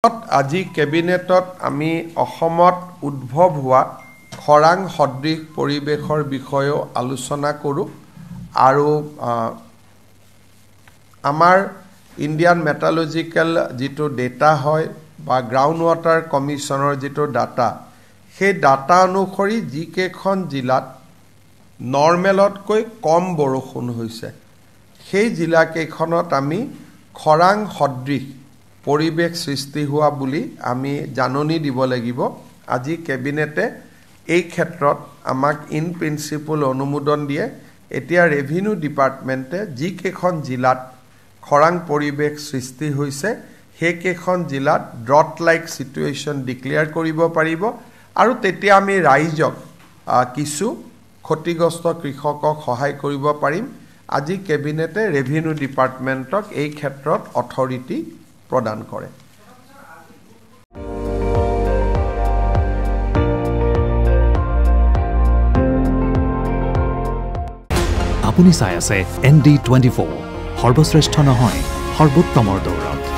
আজি কেবিনেটত আমি অসমত উদ্ভৱ হোৱা খৰাং সদৃশ পৰিৱেশৰ বিষয়েও আলোচনা কৰোঁ আৰু আমাৰ ইণ্ডিয়ান মেটালজিক্যাল যেটো ডেটা হয় বা গ্ৰাউণ্ড ৱাটাৰ কমিশনৰ যেটো ডাটা সেই ডাটা অনুসৰি যিকেইখন জিলাত নৰ্মেলতকৈ কম বৰষুণ হৈছে সেই জিলাকেইখনত আমি খৰাং সদৃশ পৰিৱেশ সৃষ্টি হোৱা বুলি আমি জাননী দিব লাগিব। আজি কেবিনেটে এই ক্ষেত্ৰত আমাক ইন প্ৰিন্সিপল অনুমোদন দিয়ে। এতিয়া ৰেভিনিউ ডিপাৰ্টমেণ্টে যিকেইখন জিলাত খৰাং পৰিৱেশ সৃষ্টি হৈছে সেইকেইখন জিলাত ড্ৰট লাইক সিচুৱেশ্যন ডিক্লেয়াৰ কৰিব পাৰিব আৰু তেতিয়া আমি ৰাইজক কিছু ক্ষতিগ্ৰস্ত কৃষকক সহায় কৰিব পাৰিম। আজি কেবিনেটে ৰেভিনিউ ডিপাৰ্টমেণ্টক এই ক্ষেত্ৰত অথৰিটি প্ৰদান কৰে। আপুনি চাই আছে ND24 সৰ্বশ্ৰেষ্ঠ নহয় সৰ্বোত্তমৰ দৌৰত।